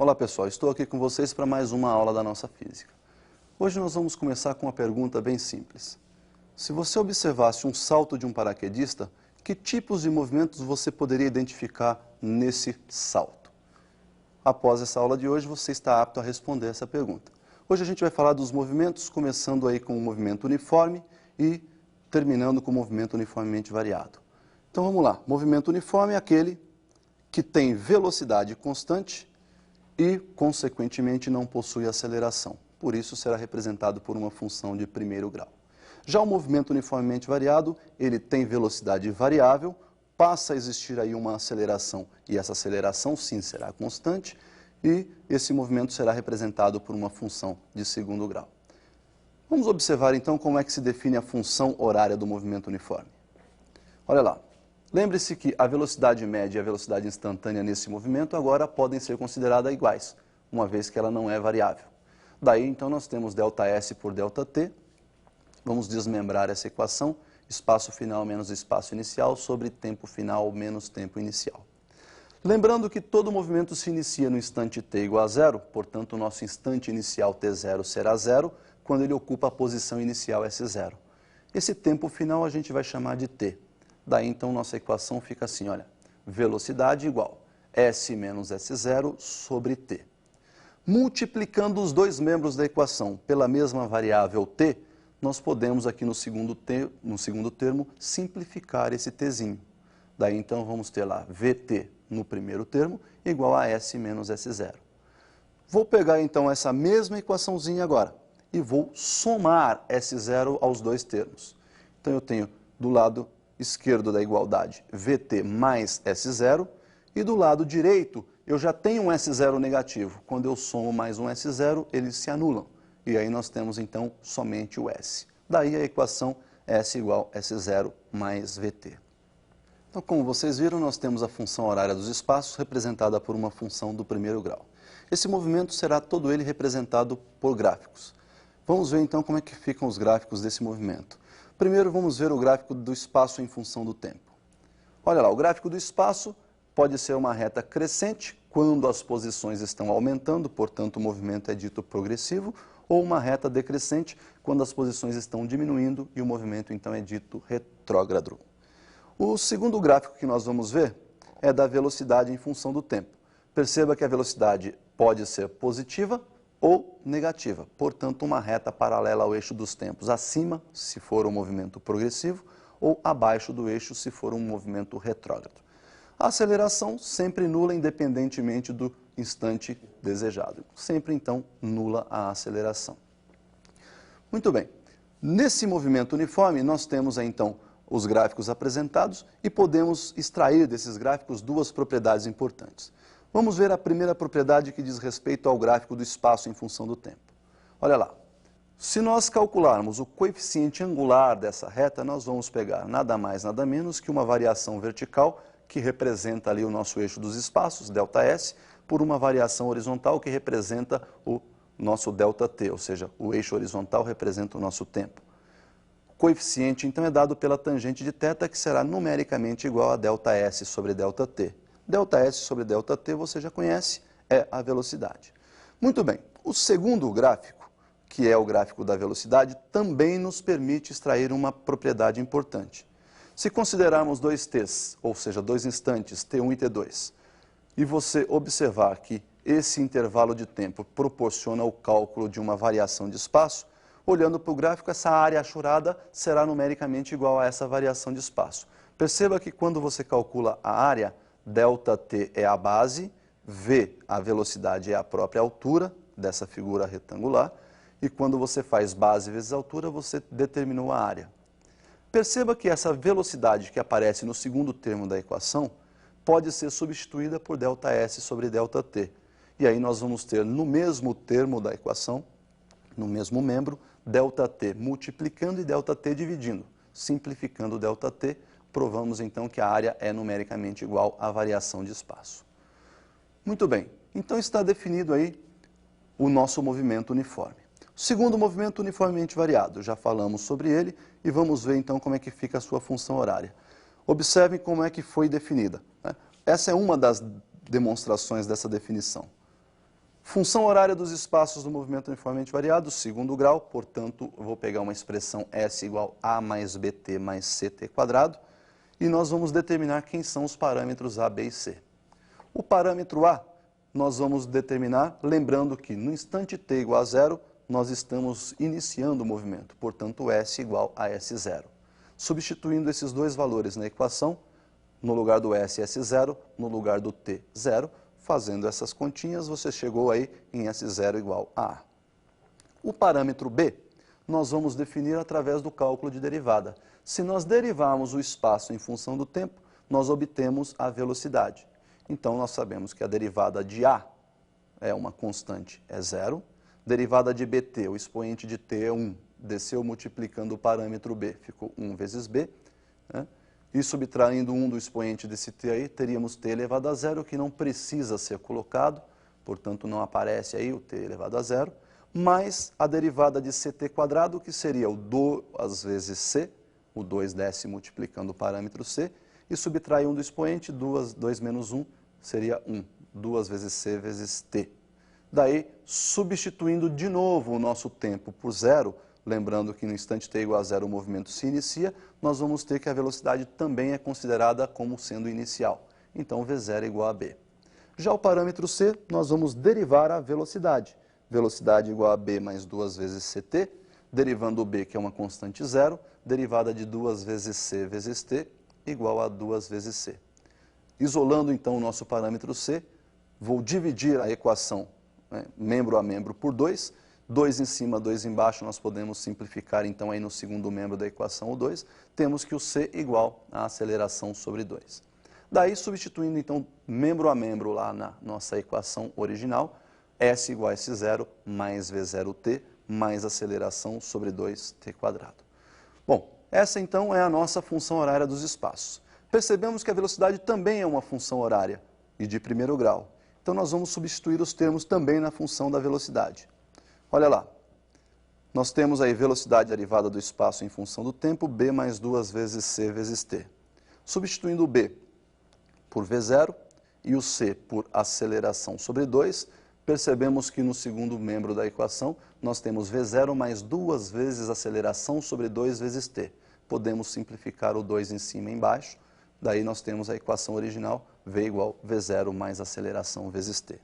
Olá pessoal, estou aqui com vocês para mais uma aula da nossa física. Hoje nós vamos começar com uma pergunta bem simples. Se você observasse um salto de um paraquedista, que tipos de movimentos você poderia identificar nesse salto? Após essa aula de hoje, você está apto a responder essa pergunta. Hoje a gente vai falar dos movimentos, começando aí com o movimento uniforme e terminando com o movimento uniformemente variado. Então vamos lá, movimento uniforme é aquele que tem velocidade constante e, consequentemente, não possui aceleração. Por isso, será representado por uma função de primeiro grau. Já o movimento uniformemente variado, ele tem velocidade variável, passa a existir aí uma aceleração, e essa aceleração, sim, será constante, e esse movimento será representado por uma função de segundo grau. Vamos observar, então, como é que se define a função horária do movimento uniforme. Olha lá. Lembre-se que a velocidade média e a velocidade instantânea nesse movimento agora podem ser consideradas iguais, uma vez que ela não é variável. Daí, então, nós temos ΔS por ΔT. Vamos desmembrar essa equação, espaço final menos espaço inicial sobre tempo final menos tempo inicial. Lembrando que todo movimento se inicia no instante t igual a zero, portanto, o nosso instante inicial t0 será zero, quando ele ocupa a posição inicial S0. Esse tempo final a gente vai chamar de t. Daí, então, nossa equação fica assim, olha, velocidade igual S menos S0 sobre T. Multiplicando os dois membros da equação pela mesma variável T, nós podemos aqui no segundo termo simplificar esse Tzinho. Daí, então, vamos ter lá VT no primeiro termo igual a S menos S0. Vou pegar, então, essa mesma equaçãozinha agora e vou somar S0 aos dois termos. Então, eu tenho do lado esquerdo da igualdade VT mais S0, e do lado direito eu já tenho um S0 negativo. Quando eu somo mais um S0, eles se anulam. E aí nós temos então somente o S. Daí a equação S igual S0 mais VT. Então, como vocês viram, nós temos a função horária dos espaços representada por uma função do primeiro grau. Esse movimento será todo ele representado por gráficos. Vamos ver então como é que ficam os gráficos desse movimento. Primeiro, vamos ver o gráfico do espaço em função do tempo. Olha lá, o gráfico do espaço pode ser uma reta crescente, quando as posições estão aumentando, portanto, o movimento é dito progressivo, ou uma reta decrescente, quando as posições estão diminuindo e o movimento, então, é dito retrógrado. O segundo gráfico que nós vamos ver é da velocidade em função do tempo. Perceba que a velocidade pode ser positiva ou negativa, portanto, uma reta paralela ao eixo dos tempos, acima, se for um movimento progressivo, ou abaixo do eixo, se for um movimento retrógrado. A aceleração sempre nula, independentemente do instante desejado. Sempre, então, nula a aceleração. Muito bem. Nesse movimento uniforme, nós temos, então, os gráficos apresentados e podemos extrair desses gráficos duas propriedades importantes. Vamos ver a primeira propriedade que diz respeito ao gráfico do espaço em função do tempo. Olha lá, se nós calcularmos o coeficiente angular dessa reta, nós vamos pegar nada mais, nada menos que uma variação vertical, que representa ali o nosso eixo dos espaços, ΔS, por uma variação horizontal que representa o nosso ΔT, ou seja, o eixo horizontal representa o nosso tempo. O coeficiente, então, é dado pela tangente de θ, que será numericamente igual a ΔS sobre ΔT. ΔS sobre ΔT, você já conhece, é a velocidade. Muito bem, o segundo gráfico, que é o gráfico da velocidade, também nos permite extrair uma propriedade importante. Se considerarmos dois t's, ou seja, dois instantes, t1 e t2, e você observar que esse intervalo de tempo proporciona o cálculo de uma variação de espaço, olhando para o gráfico, essa área achurada será numericamente igual a essa variação de espaço. Perceba que quando você calcula a área, ΔT é a base, V, a velocidade, é a própria altura dessa figura retangular, e quando você faz base vezes altura, você determinou a área. Perceba que essa velocidade que aparece no segundo termo da equação pode ser substituída por ΔS sobre ΔT. E aí nós vamos ter no mesmo termo da equação, no mesmo membro, ΔT multiplicando e ΔT dividindo. Simplificando ΔT, provamos então que a área é numericamente igual à variação de espaço. Muito bem, então está definido aí o nosso movimento uniforme. O segundo movimento uniformemente variado, já falamos sobre ele e vamos ver então como é que fica a sua função horária. Observem como é que foi definida, né? Essa é uma das demonstrações dessa definição. Função horária dos espaços do movimento uniformemente variado, segundo grau, portanto, eu vou pegar uma expressão S igual a mais bt mais ct quadrado, e nós vamos determinar quem são os parâmetros A, B e C. O parâmetro A, nós vamos determinar, lembrando que no instante t igual a zero, nós estamos iniciando o movimento, portanto, S igual a S0. Substituindo esses dois valores na equação, no lugar do S, S0, no lugar do T, 0, fazendo essas continhas, você chegou aí em S0 igual a A. O parâmetro B, nós vamos definir através do cálculo de derivada. Se nós derivarmos o espaço em função do tempo, nós obtemos a velocidade. Então, nós sabemos que a derivada de A é uma constante, é 0. Derivada de bt, o expoente de t é 1. Desceu multiplicando o parâmetro B, ficou 1 vezes B, né? E subtraindo 1 do expoente desse t aí, teríamos t elevado a zero, que não precisa ser colocado, portanto não aparece aí o t elevado a zero, mais a derivada de ct quadrado, que seria o 2 vezes c, o 2 desce multiplicando o parâmetro c, e subtrai 1 do expoente, 2 menos 1 seria 1, 2 vezes c vezes t. Daí, substituindo de novo o nosso tempo por zero, lembrando que no instante t igual a zero o movimento se inicia, nós vamos ter que a velocidade também é considerada como sendo inicial. Então, V0 é igual a B. Já o parâmetro C, nós vamos derivar a velocidade. Velocidade igual a B mais 2 vezes ct, derivando o B, que é uma constante zero, derivada de 2 vezes C vezes T, igual a 2 vezes C. Isolando, então, o nosso parâmetro C, vou dividir a equação, né, membro a membro por 2, 2 em cima, 2 embaixo, nós podemos simplificar, então, aí no segundo membro da equação, o 2, temos que o C igual a aceleração sobre 2. Daí, substituindo, então, membro a membro lá na nossa equação original, S igual a S0 mais V0t mais aceleração sobre 2t quadrado. Bom, essa, então, é a nossa função horária dos espaços. Percebemos que a velocidade também é uma função horária, e de primeiro grau. Então, nós vamos substituir os termos também na função da velocidade. Olha lá, nós temos aí velocidade derivada do espaço em função do tempo, b mais 2 vezes c vezes t. Substituindo o b por v0 e o c por aceleração sobre 2, percebemos que no segundo membro da equação nós temos v0 mais 2 vezes aceleração sobre 2 vezes t. Podemos simplificar o 2 em cima e embaixo, daí nós temos a equação original, v igual v0 mais aceleração vezes t.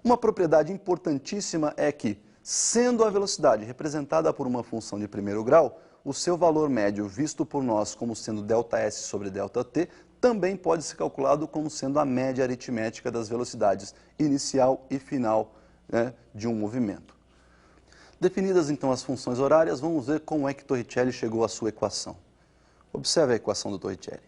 Uma propriedade importantíssima é que, sendo a velocidade representada por uma função de primeiro grau, o seu valor médio, visto por nós como sendo ΔS sobre ΔT, também pode ser calculado como sendo a média aritmética das velocidades inicial e final, né, de um movimento. Definidas então as funções horárias, vamos ver como é que Torricelli chegou à sua equação. Observe a equação do Torricelli.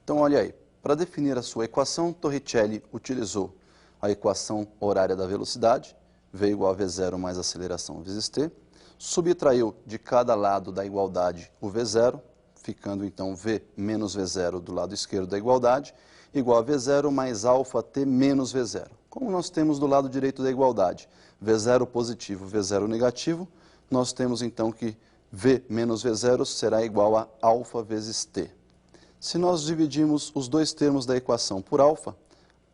Então, olha aí, para definir a sua equação, Torricelli utilizou a equação horária da velocidade, V igual a V0 mais aceleração vezes t, subtraiu de cada lado da igualdade o V0, ficando então V menos V0 do lado esquerdo da igualdade, igual a V0 mais alfa t menos V0. Como nós temos do lado direito da igualdade V0 positivo, V0 negativo, nós temos então que V menos V0 será igual a alfa vezes t. Se nós dividirmos os dois termos da equação por alfa,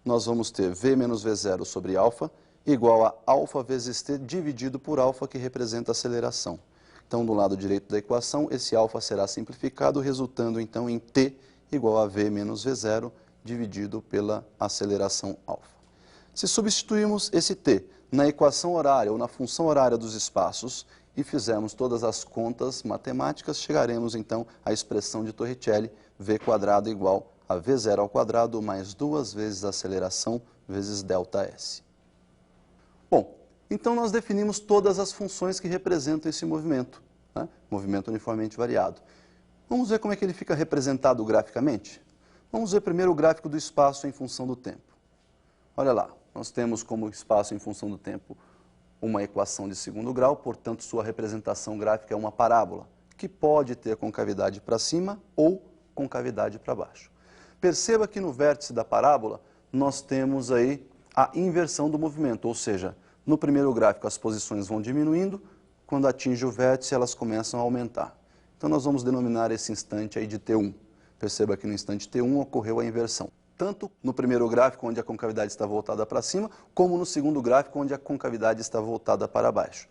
nós vamos ter V menos V0 sobre alfa, igual a alfa vezes t dividido por alfa, que representa a aceleração. Então, do lado direito da equação, esse alfa será simplificado, resultando então em t igual a v menos v0 dividido pela aceleração alfa. Se substituirmos esse t na equação horária ou na função horária dos espaços e fizermos todas as contas matemáticas, chegaremos então à expressão de Torricelli, v quadrado igual a v0 ao quadrado mais 2 vezes a aceleração vezes ΔS. Bom, então nós definimos todas as funções que representam esse movimento, né? Movimento uniformemente variado. Vamos ver como é que ele fica representado graficamente? Vamos ver primeiro o gráfico do espaço em função do tempo. Olha lá, nós temos como espaço em função do tempo uma equação de segundo grau, portanto sua representação gráfica é uma parábola, que pode ter concavidade para cima ou concavidade para baixo. Perceba que no vértice da parábola nós temos aí a inversão do movimento, ou seja, no primeiro gráfico as posições vão diminuindo, quando atinge o vértice elas começam a aumentar. Então nós vamos denominar esse instante aí de T1. Perceba que no instante T1 ocorreu a inversão. tanto no primeiro gráfico, onde a concavidade está voltada para cima, como no segundo gráfico, onde a concavidade está voltada para baixo.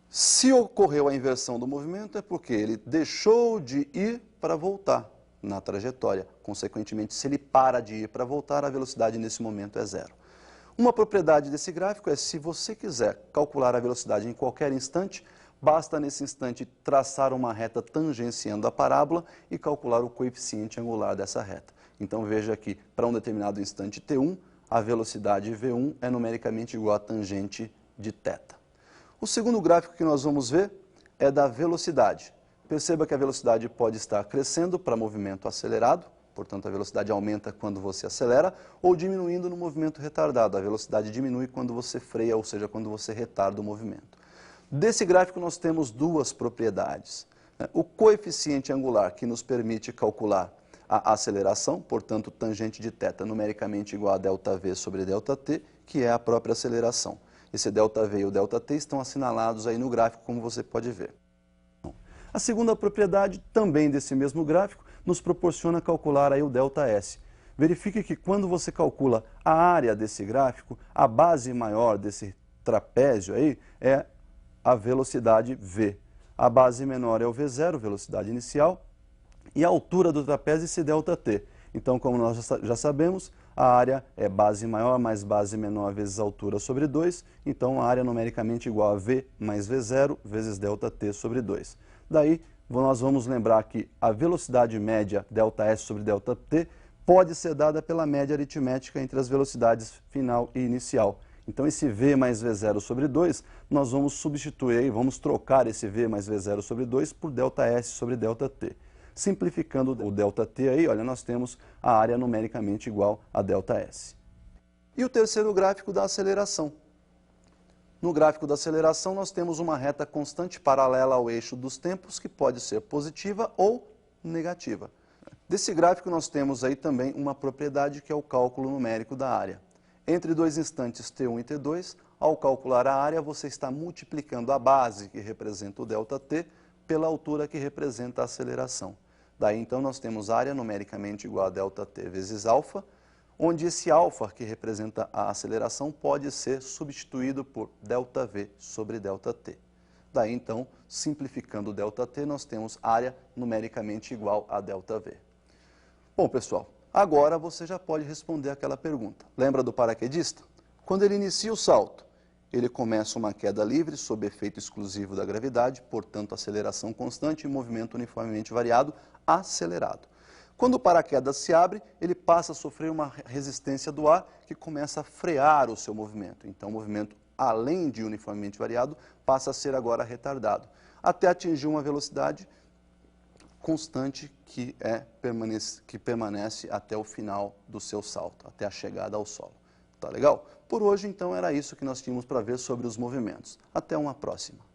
Se ocorreu a inversão do movimento, é porque ele deixou de ir para voltar na trajetória. Consequentemente, se ele para de ir para voltar, a velocidade nesse momento é zero. Uma propriedade desse gráfico é, se você quiser calcular a velocidade em qualquer instante, basta nesse instante traçar uma reta tangenciando a parábola e calcular o coeficiente angular dessa reta. Então veja aqui, para um determinado instante t1, a velocidade v1 é numericamente igual à tangente de θ. O segundo gráfico que nós vamos ver é da velocidade. Perceba que a velocidade pode estar crescendo para movimento acelerado, portanto a velocidade aumenta quando você acelera, ou diminuindo no movimento retardado. A velocidade diminui quando você freia, ou seja, quando você retarda o movimento. Desse gráfico nós temos duas propriedades. O coeficiente angular, que nos permite calcular a aceleração, portanto tangente de θ numericamente igual a ΔV sobre ΔT, que é a própria aceleração. Esse ΔV e o ΔT estão assinalados aí no gráfico, como você pode ver. A segunda propriedade, também desse mesmo gráfico, nos proporciona calcular aí o ΔS. Verifique que quando você calcula a área desse gráfico, a base maior desse trapézio aí é a velocidade V. A base menor é o V0, velocidade inicial, e a altura do trapézio esse ΔT. Então, como nós já sabemos, a área é base maior mais base menor vezes altura sobre 2, então a área numericamente igual a V mais V0 vezes ΔT sobre 2. Daí, nós vamos lembrar que a velocidade média ΔS sobre ΔT pode ser dada pela média aritmética entre as velocidades final e inicial. Então, esse V mais V0 sobre 2, nós vamos substituir, vamos trocar esse V mais V0 sobre 2 por ΔS sobre ΔT. Simplificando o ΔT aí, olha, nós temos a área numericamente igual a ΔS. E o terceiro gráfico da aceleração. No gráfico da aceleração, nós temos uma reta constante paralela ao eixo dos tempos, que pode ser positiva ou negativa. Desse gráfico, nós temos aí também uma propriedade que é o cálculo numérico da área. Entre dois instantes t1 e t2, ao calcular a área, você está multiplicando a base, que representa o ΔT, pela altura que representa a aceleração. Daí, então, nós temos área numericamente igual a ΔT vezes alfa, onde esse alfa, que representa a aceleração, pode ser substituído por ΔV sobre ΔT. Daí, então, simplificando o ΔT, nós temos área numericamente igual a ΔV. Bom, pessoal, agora você já pode responder aquela pergunta. Lembra do paraquedista? Quando ele inicia o salto, ele começa uma queda livre sob efeito exclusivo da gravidade, portanto, aceleração constante e movimento uniformemente variado, acelerado. Quando o paraquedas se abre, ele passa a sofrer uma resistência do ar que começa a frear o seu movimento. Então, o movimento, além de uniformemente variado, passa a ser agora retardado, até atingir uma velocidade constante que permanece até o final do seu salto, até a chegada ao solo. Tá legal? Por hoje, então, era isso que nós tínhamos para ver sobre os movimentos. Até uma próxima.